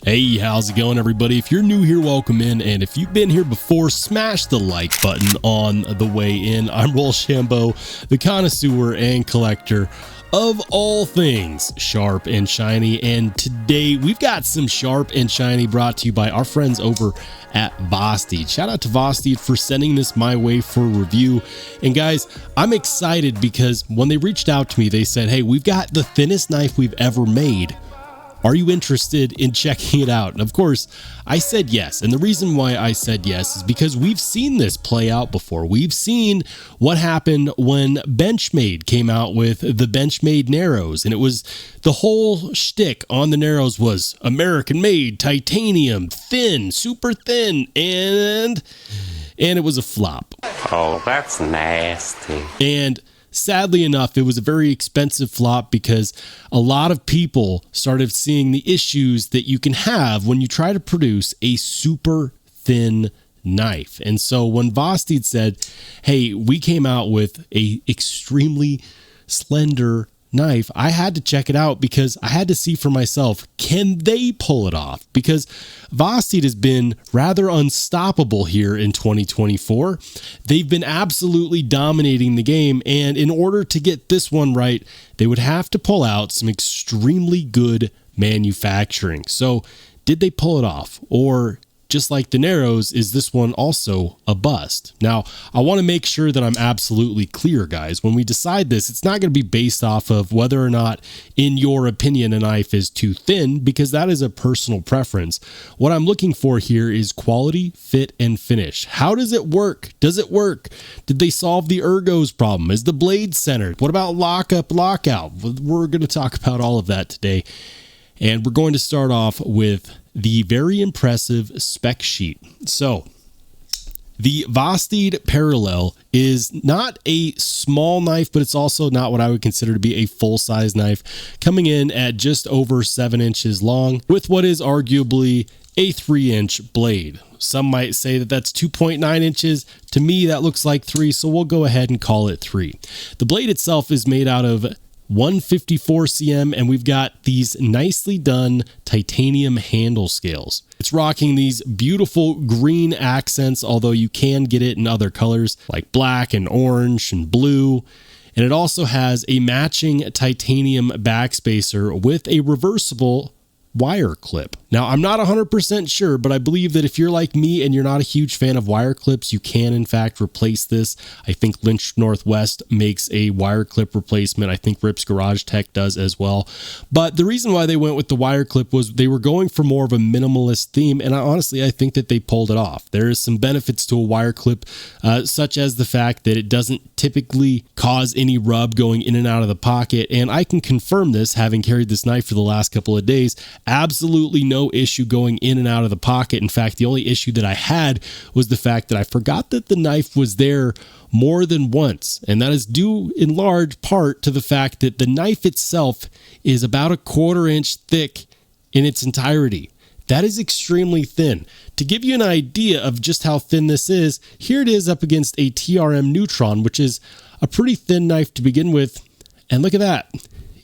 Hey, how's it going, everybody? If you're new here, welcome in, and if you've been here before, smash the like button on the way in. I'm Rollshambo, the connoisseur and collector of all things sharp and shiny, and today we've got some sharp and shiny brought to you by our friends over at Vosteed. Shout out to Vosteed for sending this my way for review. And guys, I'm excited because when they reached out to me, they said, hey, we've got the thinnest knife we've ever made. Are you interested in checking it out? And of course, I said yes. And the reason why I said yes is because we've seen this play out before. We've seen what happened when Benchmade came out with the Benchmade Narrows. And it was the whole shtick on the Narrows was American made, titanium, thin, super thin, and it was a flop. Oh, that's nasty. And sadly enough, it was a very expensive flop because a lot of people started seeing the issues that you can have when you try to produce a super thin knife. And so when Vosteed said, hey, we came out with a extremely slender knife, I had to check it out because I had to see for myself, can they pull it off? Because Vosteed has been rather unstoppable here in 2024. They've been absolutely dominating the game, and in order to get this one right, they would have to pull out some extremely good manufacturing. So did they pull it off? Or just like the Narrows, is this one also a bust? Now, I want to make sure that I'm absolutely clear, guys. When we decide this, it's not going to be based off of whether or not, in your opinion, a knife is too thin, because that is a personal preference. What I'm looking for here is quality, fit, and finish. How does it work? Does it work? Did they solve the ergos problem? Is the blade centered? What about lockup, lockout? We're going to talk about all of that today. And we're going to start off with the very impressive spec sheet. So the Vosteed Parallel is not a small knife, but it's also not what I would consider to be a full-size knife, coming in at just over 7 inches long with what is arguably a 3-inch blade. Some might say that that's 2.9 inches. To me, that looks like 3, so we'll go ahead and call it 3. The blade itself is made out of 154 cm, and we've got these nicely done titanium handle scales. It's rocking these beautiful green accents, although you can get it in other colors like black and orange and blue. And it also has a matching titanium backspacer with a reversible wire clip. Now, I'm not 100% sure, but I believe that if you're like me and you're not a huge fan of wire clips, you can in fact replace this. I think Lynch Northwest makes a wire clip replacement. I think Rip's Garage Tech does as well. But the reason why they went with the wire clip was they were going for more of a minimalist theme, and I think that they pulled it off. There is some benefits to a wire clip, such as the fact that it doesn't typically cause any rub going in and out of the pocket, and I can confirm this, having carried this knife for the last couple of days. Absolutely no issue going in and out of the pocket. In fact, the only issue that I had was the fact that I forgot that the knife was there more than once, and that is due in large part to the fact that the knife itself is about 1/4 inch thick in its entirety. That is extremely thin. To give you an idea of just how thin this is, here it is up against a TRM Neutron, which is a pretty thin knife to begin with, and look at that.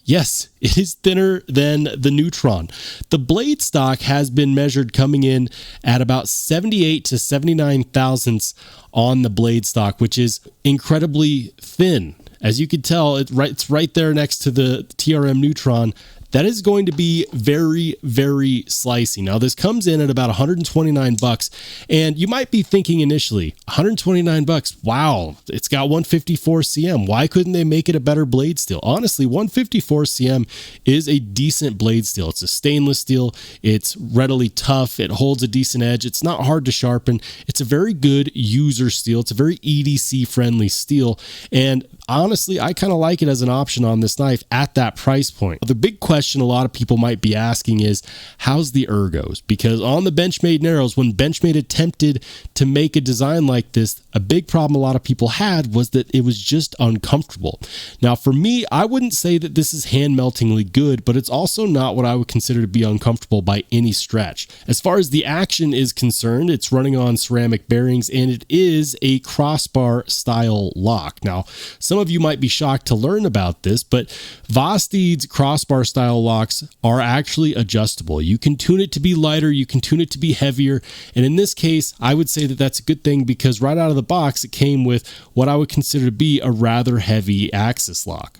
Yes, it is thinner than the Neutron. The blade stock has been measured coming in at about 78 to 79 thousandths on the blade stock, which is incredibly thin. As you can tell, it's right there next to the TRM Neutron. That is going to be very, very slicey. Now, this comes in at about 129 bucks, and you might be thinking initially, 129 bucks, wow, it's got 154 cm. Why couldn't they make it a better blade steel? Honestly, 154 cm is a decent blade steel. It's a stainless steel. It's readily tough. It holds a decent edge. It's not hard to sharpen. It's a very good user steel. It's a very EDC friendly steel, and honestly, I kind of like it as an option on this knife at that price point. The big question a lot of people might be asking is, how's the ergos? Because on the Benchmade Narrows, when Benchmade attempted to make a design like this, a big problem a lot of people had was that it was just uncomfortable. Now, for me, I wouldn't say that this is hand-meltingly good, but it's also not what I would consider to be uncomfortable by any stretch. As far as the action is concerned, it's running on ceramic bearings, and it is a crossbar style lock. Now, some of you might be shocked to learn about this, but Vosteed's crossbar style style locks are actually adjustable. You can tune it to be lighter, you can tune it to be heavier, and in this case, I would say that that's a good thing because right out of the box, it came with what I would consider to be a rather heavy axis lock.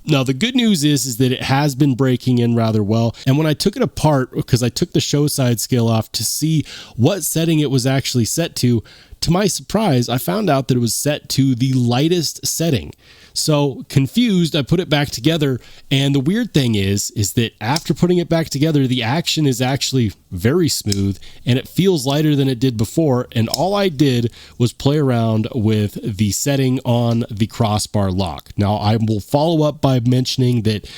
Now, the good news is that it has been breaking in rather well. And when I took it apart, because I took the show side scale off to see what setting it was actually set to my surprise, I found out that it was set to the lightest setting. So confused, I put it back together. And the weird thing is that after putting it back together, the action is actually very smooth and it feels lighter than it did before. And all I did was play around with the setting on the crossbar lock. Now, I will follow up by mentioning that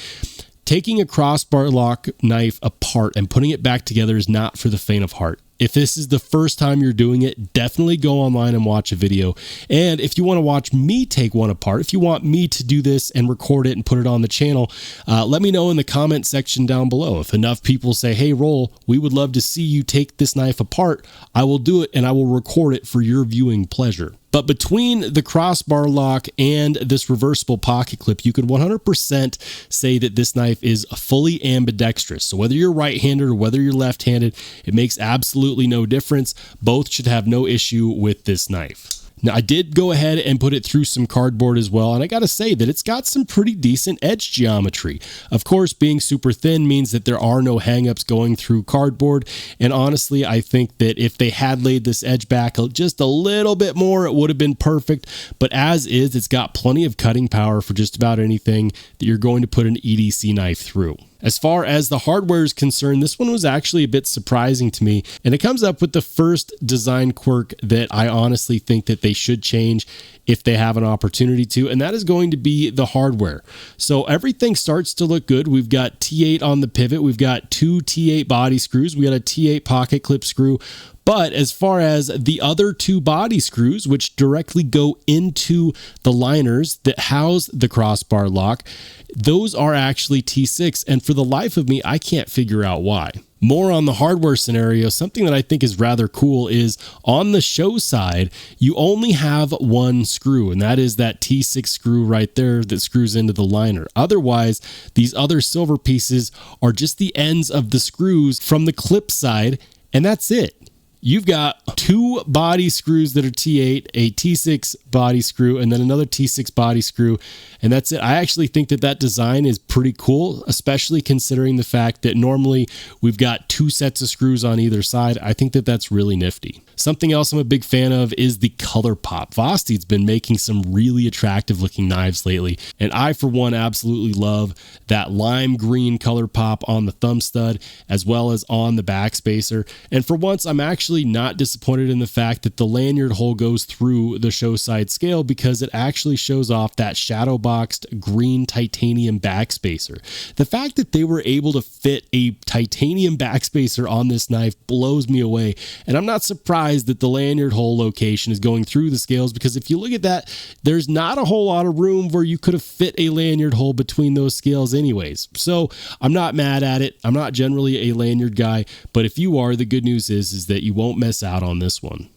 taking a crossbar lock knife apart and putting it back together is not for the faint of heart. If this is the first time you're doing it, definitely go online and watch a video. And if you want to watch me take one apart, if you want me to do this and record it and put it on the channel, let me know in the comment section down below. If enough people say, hey, Roll, we would love to see you take this knife apart, I will do it and I will record it for your viewing pleasure. But between the crossbar lock and this reversible pocket clip, you could 100% say that this knife is fully ambidextrous. So whether you're right-handed or whether you're left-handed, it makes absolutely no difference. Both should have no issue with this knife. Now, I did go ahead and put it through some cardboard as well, and I got to say that it's got some pretty decent edge geometry. Of course, being super thin means that there are no hangups going through cardboard, and honestly, I think that if they had laid this edge back just a little bit more, it would have been perfect, but as is, it's got plenty of cutting power for just about anything that you're going to put an EDC knife through. As far as the hardware is concerned, this one was actually a bit surprising to me, and it comes up with the first design quirk that I honestly think that they should change if they have an opportunity to, and that is going to be the hardware. So everything starts to look good. We've got T8 on the pivot. We've got 2 T8 body screws. We got a T8 pocket clip screw. But as far as the other 2 body screws, which directly go into the liners that house the crossbar lock, those are actually T6. And for the life of me, I can't figure out why. More on the hardware scenario, something that I think is rather cool is on the show side, you only have one screw, and that is that T6 screw right there that screws into the liner. Otherwise, these other silver pieces are just the ends of the screws from the clip side, and that's it. You've got 2 body screws that are T8, a T6 body screw, and then another T6 body screw, and that's it. I actually think that that design is pretty cool, especially considering the fact that normally we've got 2 sets of screws on either side. I think that that's really nifty. Something else I'm a big fan of is the color pop. Vosteed's been making some really attractive looking knives lately, and I, for one, absolutely love that lime green color pop on the thumb stud as well as on the backspacer. And for once, I'm actually not disappointed in the fact that the lanyard hole goes through the show side scale because it actually shows off that shadow boxed green titanium backspacer. The fact that they were able to fit a titanium backspacer on this knife blows me away, and I'm not surprised that the lanyard hole location is going through the scales because if you look at that, there's not a whole lot of room where you could have fit a lanyard hole between those scales anyways. So I'm not mad at it. I'm not generally a lanyard guy, but if you are, the good news is that you won't miss out on this one.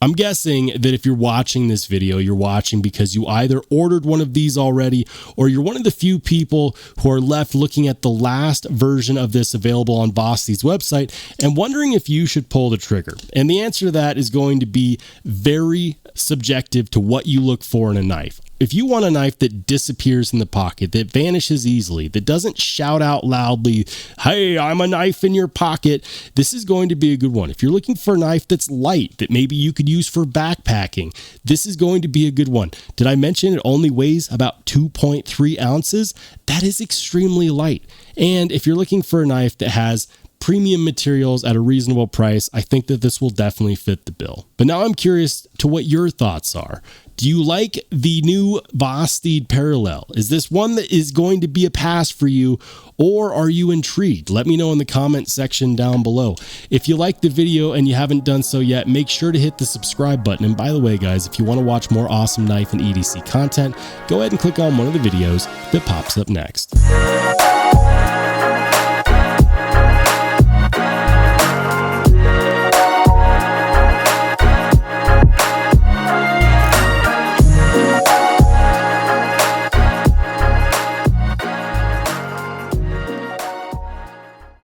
I'm guessing that if you're watching this video, you're watching because you either ordered one of these already or you're one of the few people who are left looking at the last version of this available on Vosteed's website and wondering if you should pull the trigger. And the answer to that is going to be very subjective to what you look for in a knife. If you want a knife that disappears in the pocket, that vanishes easily, that doesn't shout out loudly, hey, I'm a knife in your pocket, this is going to be a good one. If you're looking for a knife that's light, that maybe you could use for backpacking, this is going to be a good one. Did I mention it only weighs about 2.3 ounces? That is extremely light. And if you're looking for a knife that has premium materials at a reasonable price, I think that this will definitely fit the bill. But now I'm curious to what your thoughts are. Do you like the new Vosteed Parallel? Is this one that is going to be a pass for you, or are you intrigued? Let me know in the comment section down below. If you liked the video and you haven't done so yet, make sure to hit the subscribe button. And by the way, guys, if you want to watch more awesome knife and EDC content, go ahead and click on one of the videos that pops up next.